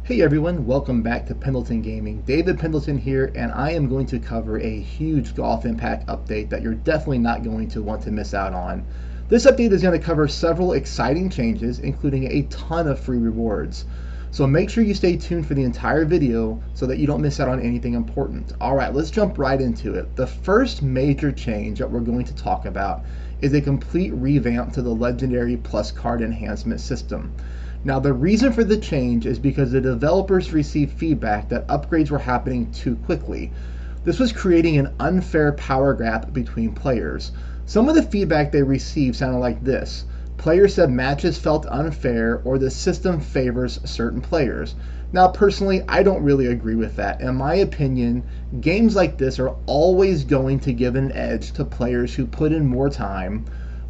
Hey everyone, welcome back to Pendleton Gaming. David Pendleton here, and I am going to cover a huge Golf Impact update that you're definitely not going to want to miss out on. This update is going to cover several exciting changes, including a ton of free rewards. So make sure you stay tuned for the entire video so that you don't miss out on anything important. Alright, let's jump right into it. The first major change that we're going to talk about is a complete revamp to the Legendary Plus card enhancement system. Now, the reason for the change is because the developers received feedback that upgrades were happening too quickly. This was creating an unfair power gap between players. Some of the feedback they received sounded like this. Players said matches felt unfair or the system favors certain players. Now, personally, I don't really agree with that. In my opinion, games like this are always going to give an edge to players who put in more time,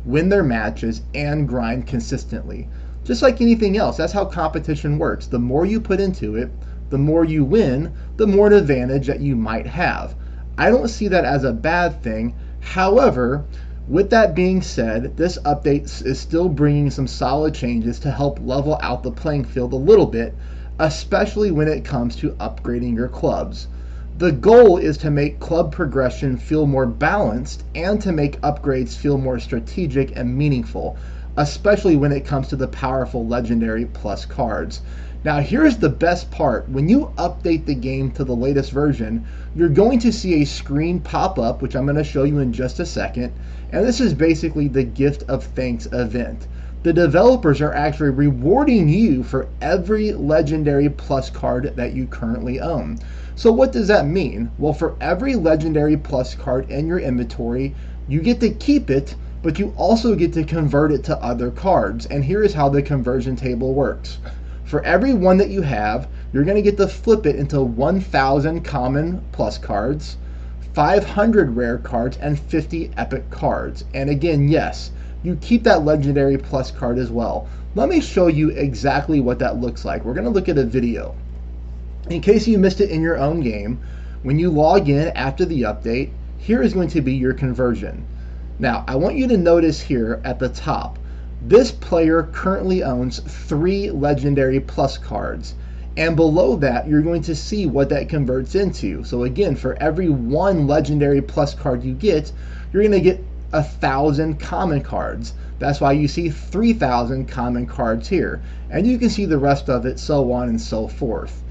win their matches, and grind consistently. Just like anything else, that's how competition works. The more you put into it, the more you win, the more an advantage that you might have. I don't see that as a bad thing. However, with that being said, this update is still bringing some solid changes to help level out the playing field a little bit, especially when it comes to upgrading your clubs. The goal is to make club progression feel more balanced and to make upgrades feel more strategic and meaningful, especially when it comes to the powerful Legendary Plus cards. Now, here's the best part. When you update the game to the latest version, you're going to see a screen pop up, which I'm going to show you in just a second, and this is basically the Gift of Thanks event. The developers are actually rewarding you for every Legendary Plus card that you currently own. So what does that mean? Well, for every Legendary Plus card in your inventory, you get to keep it, but you also get to convert it to other cards. And here is how the conversion table works. For every one that you have, you're going to get to flip it into 1,000 common plus cards, 500 rare cards, and 50 epic cards. And again, yes, you keep that Legendary Plus card as well. Let me show you exactly what that looks like. We're going to look at a video. In case you missed it in your own game, when you log in after the update, here is going to be your conversion. Now, I want you to notice here at the top, this player currently owns 3 Legendary Plus cards. And below that, you're going to see what that converts into. So again, for every 1 Legendary Plus card you get, you're going to get 1,000 common cards. That's why you see 3,000 common cards here. And you can see the rest of it, so on and so forth.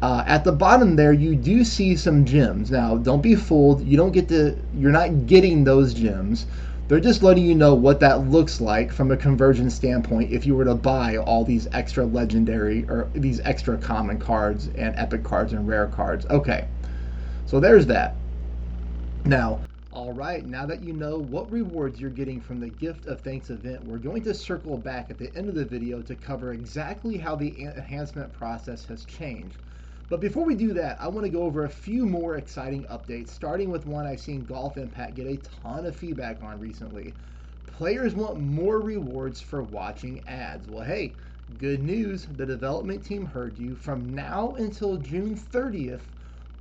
At the bottom there, you do see some gems. Now, don't be fooled. You're not getting those gems. They're just letting you know what that looks like from a conversion standpoint if you were to buy all these extra legendary or these extra common cards and epic cards and rare cards. Okay, so there's that. Now, alright, now that you know what rewards you're getting from the Gift of Thanks event, we're going to circle back at the end of the video to cover exactly how the enhancement process has changed. But before we do that, I want to go over a few more exciting updates, starting with one I've seen Golf Impact get a ton of feedback on recently. Players want more rewards for watching ads. Well, hey, good news, the development team heard you. From now until June 30th,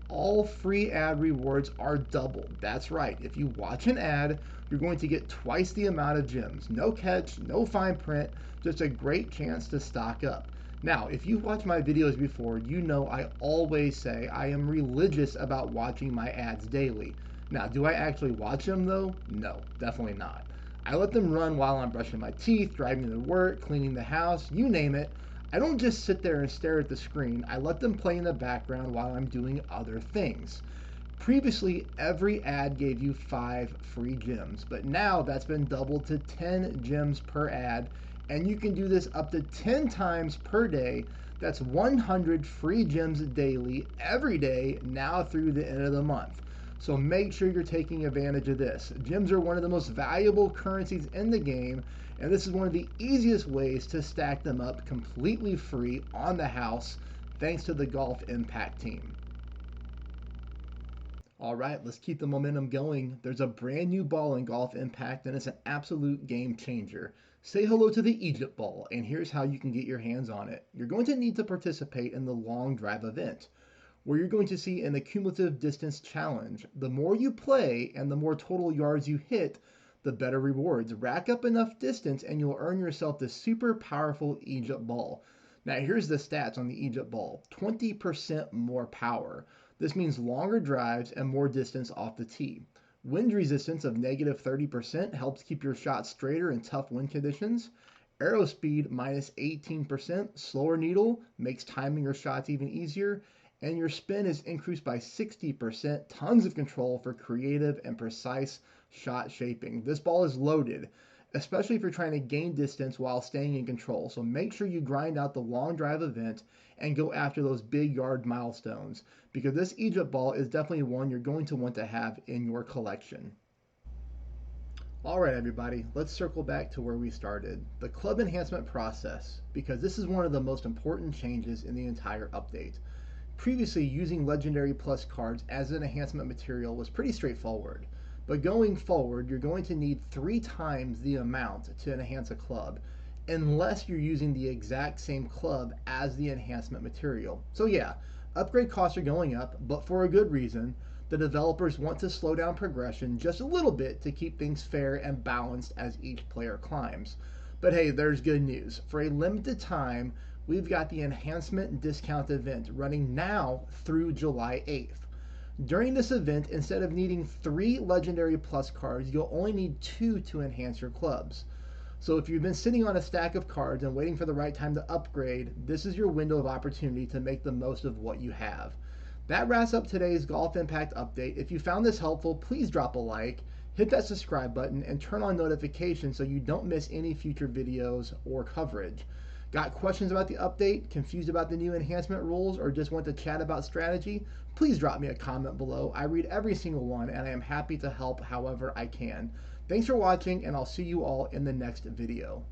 all free ad rewards are doubled. That's right, if you watch an ad, you're going to get twice the amount of gems. No catch, no fine print, just a great chance to stock up. Now, if you've watched my videos before, you know I always say I am religious about watching my ads daily. Now, do I actually watch them though? No, definitely not. I let them run while I'm brushing my teeth, driving to work, cleaning the house, you name it. I don't just sit there and stare at the screen. I let them play in the background while I'm doing other things. Previously, every ad gave you 5 free gems, but now that's been doubled to 10 gems per ad, and you can do this up to 10 times per day. That's 100 free gems daily, every day, now through the end of the month. So make sure you're taking advantage of this. Gems are one of the most valuable currencies in the game, and this is one of the easiest ways to stack them up completely free on the house, thanks to the Golf Impact team. All right, let's keep the momentum going. There's a brand new ball in Golf Impact, and it's an absolute game changer. Say hello to the Egypt ball, and here's how you can get your hands on it. You're going to need to participate in the LongDrive event, where you're going to see in the Cumulative Distance Challenge. The more you play and the more total yards you hit, the better rewards. Rack up enough distance and you'll earn yourself the super powerful Egypt ball. Now here's the stats on the Egypt ball. 20% more power. This means longer drives and more distance off the tee. Wind resistance of negative 30% helps keep your shot straighter in tough wind conditions. Arrow speed minus 18%. Slower needle makes timing your shots even easier. And your spin is increased by 60%. Tons of control for creative and precise shot shaping. This ball is loaded, especially if you're trying to gain distance while staying in control. So make sure you grind out the long drive event and go after those big yard milestones, because this Egypt ball is definitely one you're going to want to have in your collection. All right, everybody, let's circle back to where we started, the club enhancement process, because this is one of the most important changes in the entire update. Previously, using Legendary Plus cards as an enhancement material was pretty straightforward, but going forward, you're going to need 3 times the amount to enhance a club, unless you're using the exact same club as the enhancement material. So yeah, upgrade costs are going up, but for a good reason. The developers want to slow down progression just a little bit to keep things fair and balanced as each player climbs. But hey, there's good news. For a limited time, we've got the Enhancement Discount event running now through July 8th. During this event, instead of needing 3 Legendary Plus cards, you'll only need 2 to enhance your clubs. So if you've been sitting on a stack of cards and waiting for the right time to upgrade, this is your window of opportunity to make the most of what you have. That wraps up today's Golf Impact update. If you found this helpful, please drop a like, hit that subscribe button, and turn on notifications so you don't miss any future videos or coverage. Got questions about the update, confused about the new enhancement rules, or just want to chat about strategy? Please drop me a comment below. I read every single one, and I am happy to help however I can. Thanks for watching, and I'll see you all in the next video.